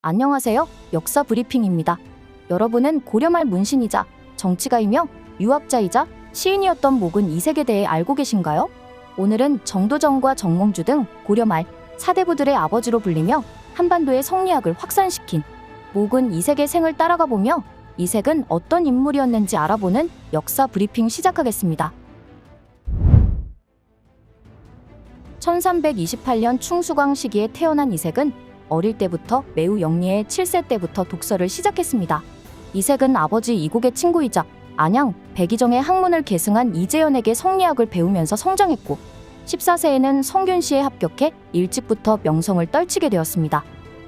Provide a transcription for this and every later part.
안녕하세요. 역사 브리핑입니다. 여러분은 고려말 문신이자 정치가이며 유학자이자 시인이었던 목은 이색에 대해 알고 계신가요? 오늘은 정도전과 정몽주 등 고려말 사대부들의 아버지로 불리며 한반도의 성리학을 확산시킨 목은 이색의 생을 따라가 보며 이색은 어떤 인물이었는지 알아보는 역사 브리핑 시작하겠습니다. 1328년 충수광 시기에 태어난 이색은 어릴 때부터 매우 영리해 7세 때부터 독서를 시작했습니다. 이색은 아버지 이곡의 친구이자 안양, 백이정의 학문을 계승한 이재현에게 성리학을 배우면서 성장했고 14세에는 성균시에 합격해 일찍부터 명성을 떨치게 되었습니다.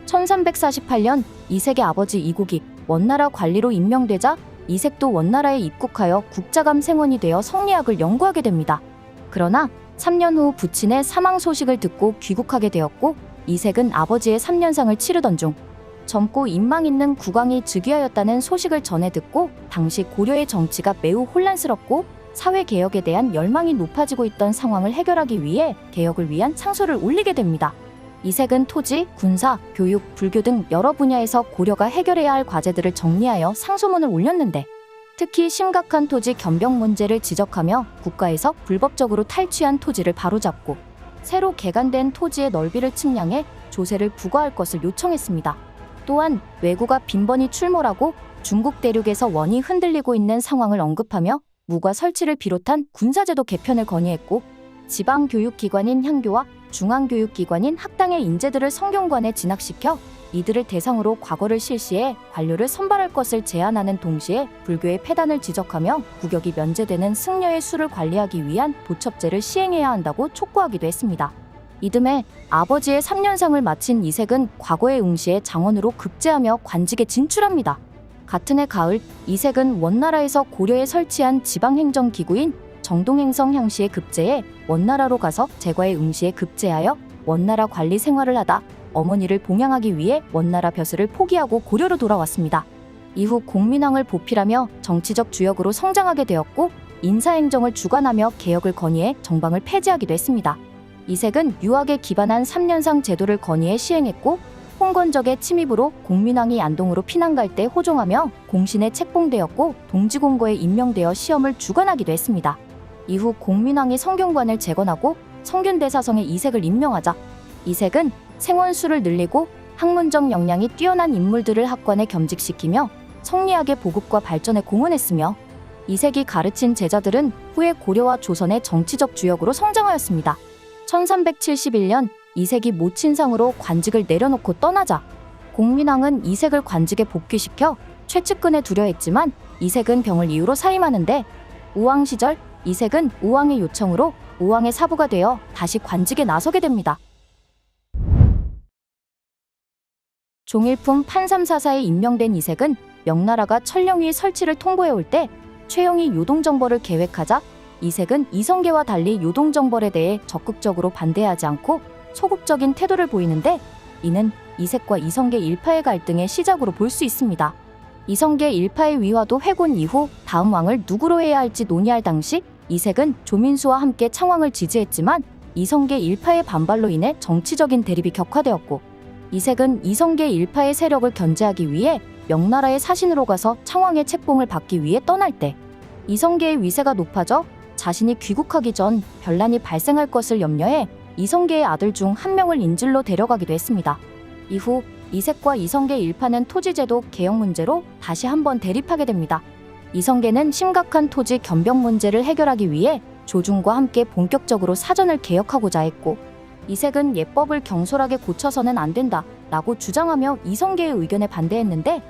1348년 이색의 아버지 이곡이 원나라 관리로 임명되자 이색도 원나라에 입국하여 국자감 생원이 되어 성리학을 연구하게 됩니다. 그러나 3년 후 부친의 사망 소식을 듣고 귀국하게 되었고 이색은 아버지의 3년상을 치르던 중 젊고 인망 있는 국왕이 즉위하였다는 소식을 전해 듣고 당시 고려의 정치가 매우 혼란스럽고 사회개혁에 대한 열망이 높아지고 있던 상황을 해결하기 위해 개혁을 위한 상소를 올리게 됩니다. 이색은 토지, 군사, 교육, 불교 등 여러 분야에서 고려가 해결해야 할 과제들을 정리하여 상소문을 올렸는데 특히 심각한 토지 겸병 문제를 지적하며 국가에서 불법적으로 탈취한 토지를 바로잡고 새로 개간된 토지의 넓이를 측량해 조세를 부과할 것을 요청했습니다. 또한 왜구가 빈번히 출몰하고 중국 대륙에서 원이 흔들리고 있는 상황을 언급하며 무과 설치를 비롯한 군사제도 개편을 건의했고 지방교육기관인 향교와 중앙교육기관인 학당의 인재들을 성균관에 진학시켜 이들을 대상으로 과거를 실시해 관료를 선발할 것을 제안하는 동시에 불교의 폐단을 지적하며 구격이 면제되는 승려의 수를 관리하기 위한 도첩제를 시행해야 한다고 촉구하기도 했습니다. 이듬해 아버지의 3년상을 마친 이색은 과거에 응시해 장원으로 급제하며 관직에 진출합니다. 같은 해 가을 이색은 원나라에서 고려에 설치한 지방행정기구인 정동행성 향시에 급제해 원나라로 가서 제과에 응시에 급제하여 원나라 관리 생활을 하다 어머니를 봉양하기 위해 원나라 벼슬을 포기하고 고려로 돌아왔습니다. 이후 공민왕을 보필하며 정치적 주역으로 성장하게 되었고 인사행정을 주관하며 개혁을 건의해 정방을 폐지하기도 했습니다. 이색은 유학에 기반한 3년상 제도를 건의해 시행했고 홍건적의 침입으로 공민왕이 안동으로 피난 갈 때 호종하며 공신에 책봉되었고 동지공고에 임명되어 시험을 주관하기도 했습니다. 이후 공민왕이 성균관을 재건하고 성균대사성에 이색을 임명하자 이색은 생원수를 늘리고 학문적 역량이 뛰어난 인물들을 학관에 겸직시키며 성리학의 보급과 발전에 공헌했으며 이색이 가르친 제자들은 후에 고려와 조선의 정치적 주역으로 성장하였습니다. 1371년 이색이 모친상으로 관직을 내려놓고 떠나자 공민왕은 이색을 관직에 복귀시켜 최측근에 두려했지만 이색은 병을 이유로 사임하는데 우왕 시절 이색은 우왕의 요청으로 우왕의 사부가 되어 다시 관직에 나서게 됩니다. 종일품 판삼사사에 임명된 이색은 명나라가 천령위 설치를 통보해올 때 최영이 요동정벌을 계획하자 이색은 이성계와 달리 요동정벌에 대해 적극적으로 반대하지 않고 소극적인 태도를 보이는데 이는 이색과 이성계 일파의 갈등의 시작으로 볼 수 있습니다. 이성계 일파의 위화도 회곤 이후 다음 왕을 누구로 해야 할지 논의할 당시 이색은 조민수와 함께 창왕을 지지했지만 이성계 일파의 반발로 인해 정치적인 대립이 격화되었고 이색은 이성계 일파의 세력을 견제하기 위해 명나라의 사신으로 가서 창왕의 책봉을 받기 위해 떠날 때 이성계의 위세가 높아져 자신이 귀국하기 전 변란이 발생할 것을 염려해 이성계의 아들 중 한 명을 인질로 데려가기도 했습니다. 이후 이색과 이성계 일파는 토지제도 개혁 문제로 다시 한번 대립하게 됩니다. 이성계는 심각한 토지 겸병 문제를 해결하기 위해 조중과 함께 본격적으로 사전을 개혁하고자 했고 이색은 예법을 경솔하게 고쳐서는 안 된다 라고 주장하며 이성계의 의견에 반대했는데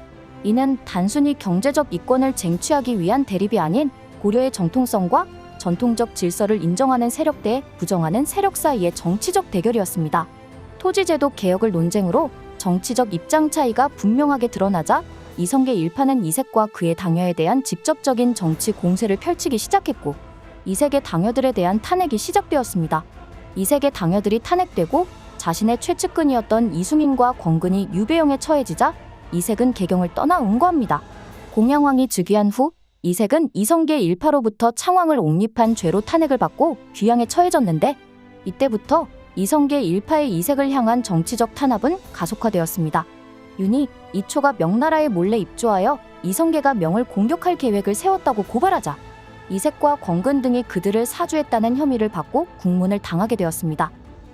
이는 단순히 경제적 이권을 쟁취하기 위한 대립이 아닌 고려의 정통성과 전통적 질서를 인정하는 세력대에 부정하는 세력 사이의 정치적 대결이었습니다. 토지제도 개혁을 논쟁으로 정치적 입장 차이가 분명하게 드러나자 이성계 일파는 이색과 그의 당여에 대한 직접적인 정치 공세를 펼치기 시작했고 이색의 당여들에 대한 탄핵이 시작되었습니다. 이색의 당여들이 탄핵되고 자신의 최측근이었던 이수민과 권근이 유배형에 처해지자 이색은 개경을 떠나 응거합니다. 공양왕이 즉위한 후 이색은 이성계 일파로부터 창왕을 옹립한 죄로 탄핵을 받고 귀양에 처해졌는데 이때부터 이성계 일파의 이색을 향한 정치적 탄압은 가속화되었습니다. 윤희, 이초가 명나라에 몰래 입조하여 이성계가 명을 공격할 계획을 세웠다고 고발하자 이색과 권근 등이 그들을 사주했다는 혐의를 받고 국문을 당하게 되었습니다.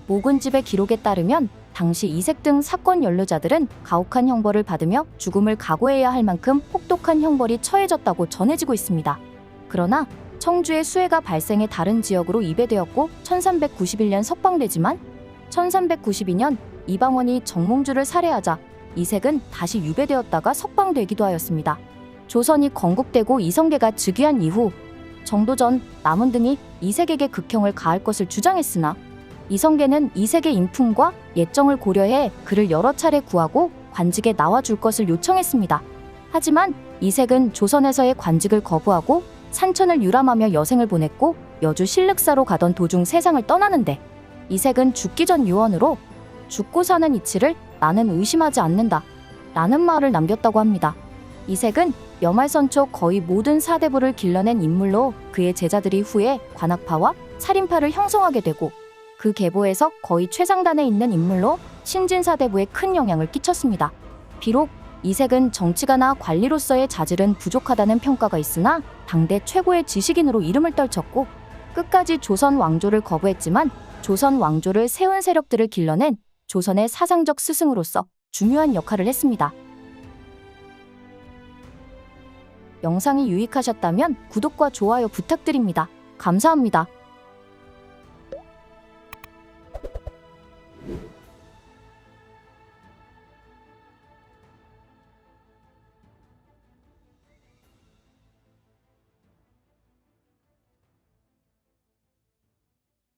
모근집의 기록에 따르면 당시 이색 등 사건 연루자들은 가혹한 형벌을 받으며 죽음을 각오해야 할 만큼 혹독한 형벌이 처해졌다고 전해지고 있습니다. 그러나 청주의 수해가 발생해 다른 지역으로 이배되었고 1391년 석방되지만 1392년 이방원이 정몽주를 살해하자 이색은 다시 유배되었다가 석방되기도 하였습니다. 조선이 건국되고 이성계가 즉위한 이후 정도전, 남은 등이 이색에게 극형을 가할 것을 주장했으나 이성계는 이색의 인품과 예정을 고려해 그를 여러 차례 구하고 관직에 나와줄 것을 요청했습니다. 하지만 이색은 조선에서의 관직을 거부하고 산천을 유람하며 여생을 보냈고 여주 신륵사로 가던 도중 세상을 떠나는데 이색은 죽기 전 유언으로 죽고 사는 이치를 나는 의심하지 않는다 라는 말을 남겼다고 합니다. 이색은 여말선초 거의 모든 사대부를 길러낸 인물로 그의 제자들이 후에 관악파와 살인파를 형성하게 되고 그 계보에서 거의 최상단에 있는 인물로 신진사대부에 큰 영향을 끼쳤습니다. 비록 이색은 정치가나 관리로서의 자질은 부족하다는 평가가 있으나 당대 최고의 지식인으로 이름을 떨쳤고 끝까지 조선 왕조를 거부했지만 조선 왕조를 세운 세력들을 길러낸 조선의 사상적 스승으로서 중요한 역할을 했습니다. 영상이 유익하셨다면 구독과 좋아요 부탁드립니다. 감사합니다.